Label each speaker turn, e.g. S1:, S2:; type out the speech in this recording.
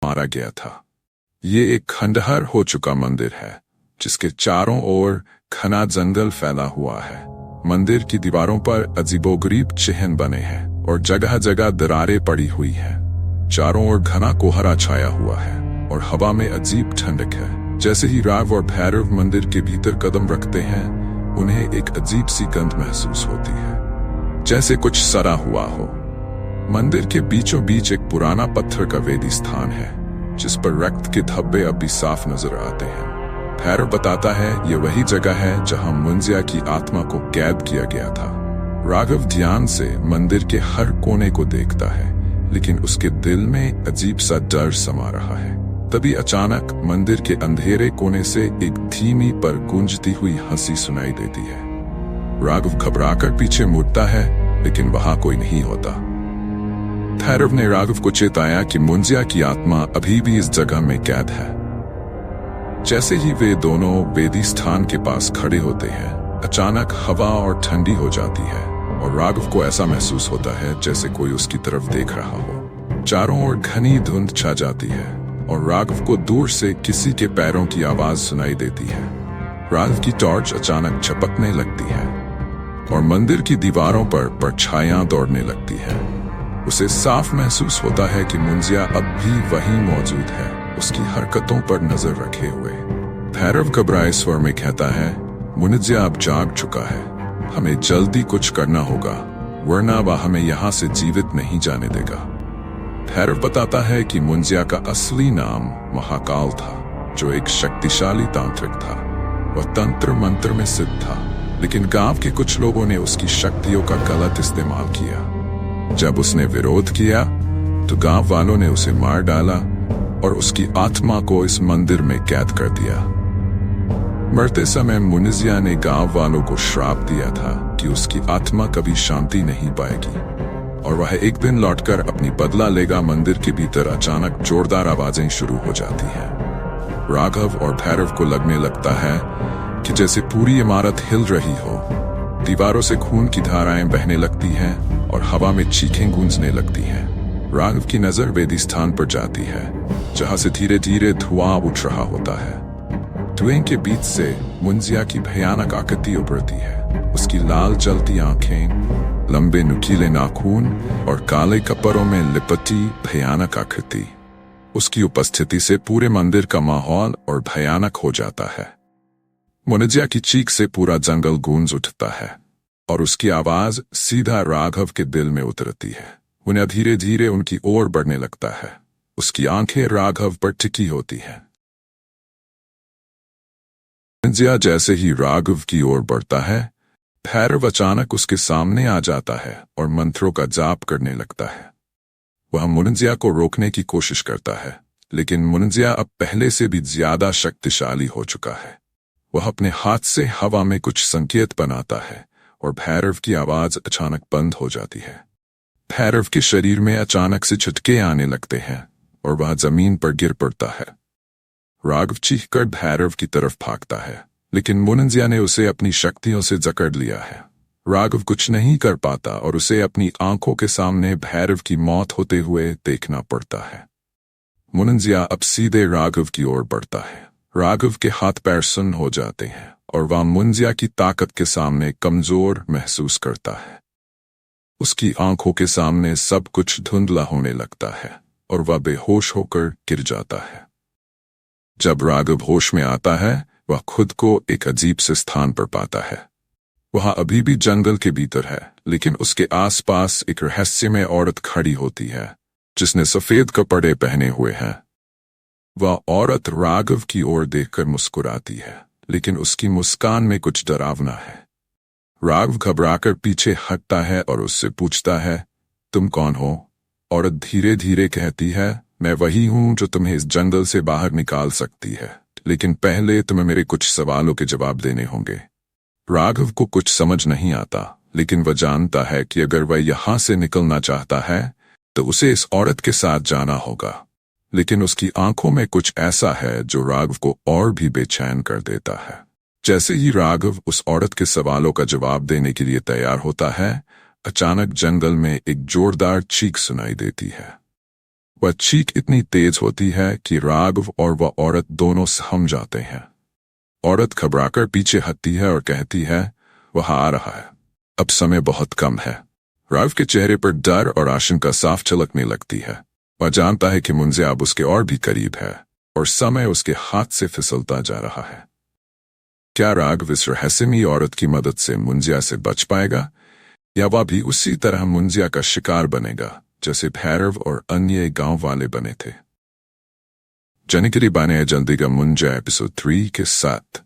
S1: मारा गया था। ये एक खंडहर हो चुका मंदिर है जिसके चारों ओर घना जंगल फैला हुआ है। मंदिर की दीवारों पर अजीबोगरीब चिन्ह बने हैं और जगह जगह दरारें पड़ी हुई हैं। चारों ओर घना कोहरा छाया हुआ है और हवा में अजीब ठंडक है। जैसे ही राघव और भैरव मंदिर के भीतर कदम रखते हैं, उन्हें एक अजीब सी गंध महसूस होती है, जैसे कुछ सड़ा हुआ हो। मंदिर के बीचों बीच एक पुराना पत्थर का वेदी स्थान है जिस पर रक्त के धब्बे अब भी साफ नजर आते हैं। भैरव बताता है ये वही जगह है जहां मुंजिया की आत्मा को कैद किया गया था। राघव ध्यान से मंदिर के हर कोने को देखता है, लेकिन उसके दिल में अजीब सा डर समा रहा है। तभी अचानक मंदिर के अंधेरे कोने से एक धीमी पर गूंजती हुई हंसी सुनाई देती है। राघव घबराकर पीछे मुड़ता है, लेकिन वहां कोई नहीं होता। भैरव ने राघव को चेताया कि मुंजिया की आत्मा अभी भी इस जगह में कैद है। जैसे ही वे दोनों वेदी स्थान के पास खड़े होते हैं, अचानक हवा और ठंडी हो जाती है और राघव को ऐसा महसूस होता है जैसे कोई उसकी तरफ देख रहा हो। चारों ओर घनी धुंध छा जाती है और राघव को दूर से किसी के पैरों की आवाज सुनाई देती है। राघव की टॉर्च अचानक झपकने लगती है और मंदिर की दीवारों पर परछाइयां दौड़ने लगती है। उसे साफ महसूस होता है कि मुंजिया अब भी वहीं मौजूद है, उसकी हरकतों पर नजर रखे हुए। भैरव घबराए स्वर में कहता है, मुंजिया अब जाग चुका है, हमें जल्दी कुछ करना होगा, वरना वह हमें यहाँ से जीवित नहीं जाने देगा। भैरव बताता है कि मुंजिया का असली नाम महाकाल था, जो एक शक्तिशाली तांत्रिक था। वह तंत्र मंत्र में सिद्ध था, लेकिन गांव के कुछ लोगों ने उसकी शक्तियों का गलत इस्तेमाल किया। जब उसने विरोध किया तो गांव वालों ने उसे मार डाला और उसकी आत्मा को इस मंदिर में कैद कर दिया। मरते समय मुंजिया ने गांव वालों को श्राप दिया था कि उसकी आत्मा कभी शांति नहीं पाएगी और वह एक दिन लौटकर अपनी बदला लेगा। मंदिर के भीतर अचानक जोरदार आवाजें शुरू हो जाती हैं। राघव और भैरव को लगने लगता है कि जैसे पूरी इमारत हिल रही हो। दीवारों से खून की धाराएं बहने लगती हैं और हवा में चीखें गूंजने लगती हैं। राघव की नजर वेदी स्थान पर जाती है, जहां से धीरे धीरे धुआं उठ रहा होता है। धुएं के बीच से मुंजिया की भयानक आकृति उभरती है। उसकी लाल जलती आंखें, लंबे नुकीले नाखून और काले कपड़ों में लिपटी भयानक आकृति। उसकी उपस्थिति से पूरे मंदिर का माहौल और भयानक हो जाता है। मुंजिया की चीख से पूरा जंगल गूंज उठता है और उसकी आवाज सीधा राघव के दिल में उतरती है। उन्हें धीरे धीरे उनकी ओर बढ़ने लगता है। उसकी आंखें राघव पर टिकी होती हैं। मुंजिया जैसे ही राघव की ओर बढ़ता है, भैरव अचानक उसके सामने आ जाता है और मंत्रों का जाप करने लगता है। वह मुंजिया को रोकने की कोशिश करता है, लेकिन मुंजिया अब पहले से भी ज्यादा शक्तिशाली हो चुका है। वह अपने हाथ से हवा में कुछ संकेत बनाता है और भैरव की आवाज अचानक बंद हो जाती है। भैरव के शरीर में अचानक से झटके आने लगते हैं और वह जमीन पर गिर पड़ता है। राघव चीखकर भैरव की तरफ भागता है, लेकिन मुंजिया ने उसे अपनी शक्तियों से जकड़ लिया है। राघव कुछ नहीं कर पाता और उसे अपनी आंखों के सामने भैरव की मौत होते हुए देखना पड़ता है। मुंजिया अब सीधे राघव की ओर बढ़ता है। राघव के हाथ पैर सुन्न हो जाते हैं और वह मुंजिया की ताकत के सामने कमजोर महसूस करता है। उसकी आंखों के सामने सब कुछ धुंधला होने लगता है और वह बेहोश होकर गिर जाता है। जब राघव होश में आता है, वह खुद को एक अजीब से स्थान पर पाता है। वह अभी भी जंगल के भीतर है, लेकिन उसके आसपास एक रहस्यमय औरत खड़ी होती है जिसने सफेद कपड़े पहने हुए हैं। वह औरत राघव की ओर देखकर मुस्कुराती है, लेकिन उसकी मुस्कान में कुछ डरावना है। राघव घबराकर पीछे हटता है और उससे पूछता है, तुम कौन हो? औरत धीरे धीरे कहती है, मैं वही हूं जो तुम्हें इस जंगल से बाहर निकाल सकती है, लेकिन पहले तुम्हें मेरे कुछ सवालों के जवाब देने होंगे। राघव को कुछ समझ नहीं आता, लेकिन वह जानता है कि अगर वह यहां से निकलना चाहता है तो उसे इस औरत के साथ जाना होगा। लेकिन उसकी आंखों में कुछ ऐसा है जो राघव को और भी बेचैन कर देता है। जैसे ही राघव उस औरत के सवालों का जवाब देने के लिए तैयार होता है, अचानक जंगल में एक जोरदार चीख सुनाई देती है। वह चीख इतनी तेज होती है कि राघव और वह औरत दोनों सहम जाते हैं। औरत घबराकर पीछे हटती है और कहती है, वह आ रहा है, अब समय बहुत कम है। राघव के चेहरे पर डर और आशंका साफ झलकने लगती है। वह जानता है कि मुंजिया अब उसके और भी करीब है और समय उसके हाथ से फिसलता जा रहा है। क्या राघव इस रहस्यमयी औरत की मदद से मुंजिया से बच पाएगा, या वह भी उसी तरह मुंजिया का शिकार बनेगा जैसे भैरव और अन्य गांव वाले बने थे? जानकारी बने जल्दी का मुंजिया एपिसोड 3 के साथ।